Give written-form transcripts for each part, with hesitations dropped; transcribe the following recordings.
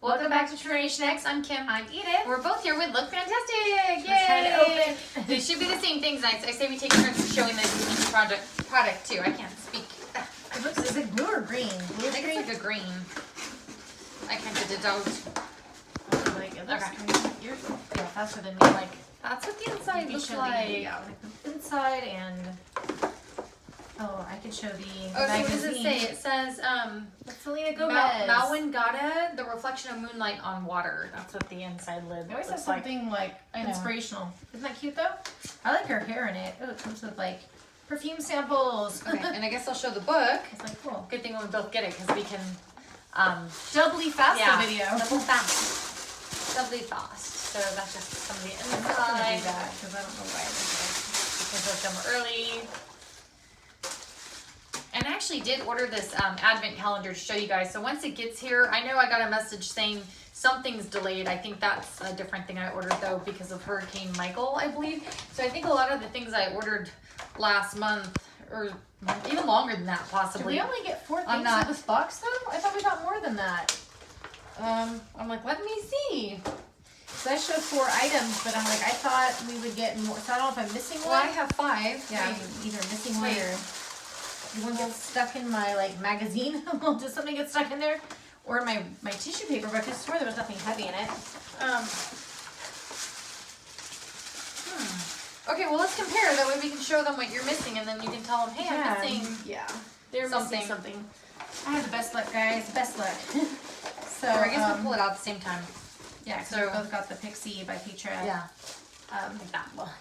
Welcome back to Generation X. I'm Kim. I'm Edith. We're both here with Lookfantastic. Yay! We're trying to open. They should be the same things. I say we take turns showing this product too. I can't speak. It looks, is it blue or green? Blue I think it's like a green. I can't get it out. Like, it looks Okay. green. You're faster than me. Like, That's what the inside looks show like. the inside and I could show the Oh, so magazine. what does it say? It says, Selena Gomez. Malwingata, the reflection of moonlight on water. That's what the inside lid It looks always like. has Something like inspirational. Isn't that cute though? I like her hair in it. Oh, it comes with like perfume samples. Okay, and I guess I'll show the book. It's like cool. Good thing when we both get it because we can Doubly fast the video. double fast. Doubly fast. So that's just some of the I'm not gonna inside. do that because I don't know why I did that. Because of them early. And I actually did order this advent calendar to show you guys. So once it gets here, I know I got a message saying something's delayed. I think that's a different thing I ordered though because of Hurricane Michael, I believe. So I think a lot of the things I ordered last month or even longer than that possibly. Did we only get 4 I'm things not- in this box though? I thought we got more than that. I'm like, let me see. So I showed 4 items, but I'm like, I thought we would get more. So I don't know if I'm missing Well, I one. have 5. Yeah, Wait. I'm either missing one Wait. or one gets stuck in my like magazine. Does something get stuck in there? Or in my tissue paper, but I could swear there was nothing heavy in it. Okay, well let's compare. That way we can show them what you're missing, and then you can tell them, hey, I'm missing. Yeah, they're something. missing something. I have the best luck, guys. Best luck. So Or I guess we'll pull it out at the same time. yeah, so we both got the Pixie by Petra. Yeah. Like that. Well,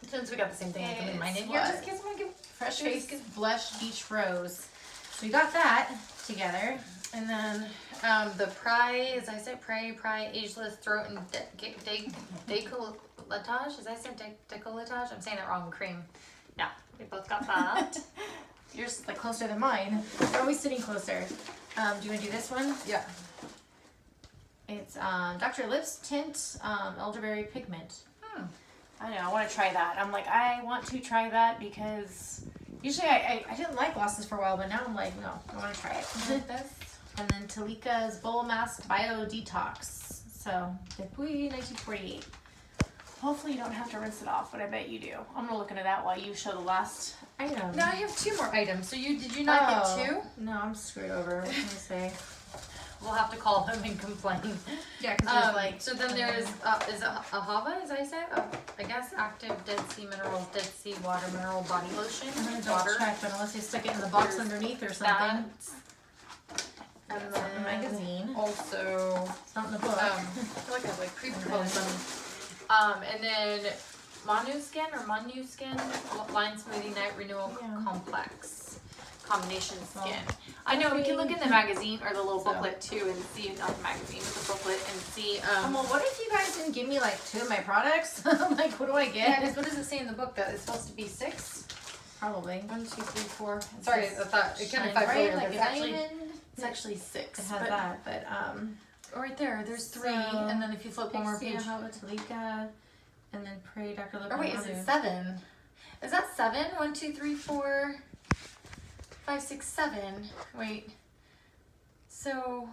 since we got the same thing, I can leave mine in It's here. what? Just in case I give Fresh Face Blush Beach Rose. So we got that together. And then the Pry, as I said, Pry Ageless Throat and Decolletage. As I said, Decolletage. I'm saying it wrong. Cream. Yeah, we both got that. Yours like closer than mine. We're always sitting closer. Do you want to do this one? Yeah. It's Dr. Lips Tint Elderberry Pigment. I know. I want to try that. I'm like, I want to try that because usually I didn't like glosses for a while, but now I'm like, no, I want to try it. This. And then Talika's Bowl Mask Bio Detox. So, Depuis 1948. Hopefully you don't have to rinse it off, but I bet you do. I'm gonna look into that while you show the last item. Now I have 2 more items. So did you not get 2? No, I'm screwed over. What can I say? We'll have to call them and complain. Yeah, because there's like. So then there's, is it Ahava, as I said? I guess active Dead Sea Minerals, Dead Sea Water Mineral Body Lotion. I'm gonna double check, but unless they stuck it in the box underneath or something. That. And It's not in the magazine. Also, It's not in the book. I feel like I've like pre-proposed them. And then Manu Skin Line Smoothie Night Renewal Complex. Combination skin. I know, we can look in the magazine or the little booklet too and see, not the magazine, but the booklet and see. Well, what if you guys didn't give me like 2 of my products? Like, what do I Yeah, get? because what does it say in the book that it's supposed to be 6? Probably. 1, 2, 3, 4. Sorry, I thought it counted Shine 5 bright earlier, like but a it's actually, diamond. it's actually 6. It has but, that, but oh, right there, there's 3, So, and then if you flip one more Pixie, page. Ahava, Talika, and then Pray Dr. Lip. Or wait, is it 7? Is that 7? 1, 2, 3, 4, 5, 6, 7. Wait. So,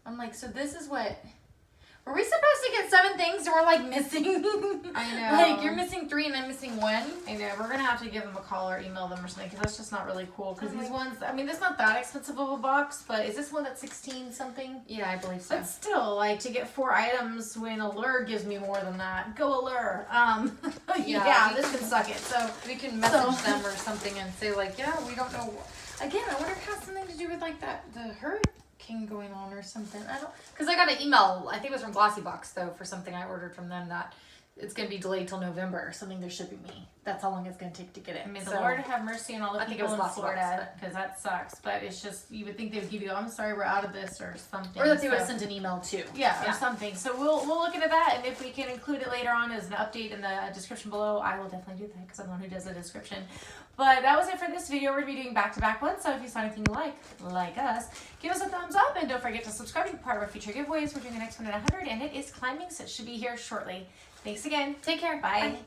I'm like, so this is what. Were we supposed to get 7 things and we're like missing? I know. Like, you're missing 3 and I'm missing 1. I know, we're gonna have to give them a call or email them or something because that's just not really cool. Because Oh these my- ones, I mean, it's not that expensive of a box, but is this one that's 16 something? Yeah, I believe so. But still, like to get 4 items when Allure gives me more than that. Go Allure. Yeah, this can suck it. So We can message them or something and say like, yeah, we don't know. Again, I wonder if it has something to do with like the hurricane going on or something. I don't, because I got an email, I think it was from Glossy Box though, for something I ordered from them that it's going to be delayed till November or something they're shipping me. That's how long it's going to take to get it. I mean, So, the Lord have mercy on all the I think it people was in Las Florida Vegas, because that sucks. But it's just you would think they would give you, I'm sorry, we're out of this or something. or that they would So- have sent an email too. Yeah, or something. So we'll look into that, and if we can include it later on as an update in the description below, I will definitely do that because I'm the one who does the description. But that was it for this video. We're going to be doing back-to-back ones, so if you saw anything you like us, give us a thumbs up, and don't forget to subscribe to be part of our future giveaways. We're doing the next one at 100, and it is climbing, so it should be here shortly. Thanks again. Take care. Bye. Bye.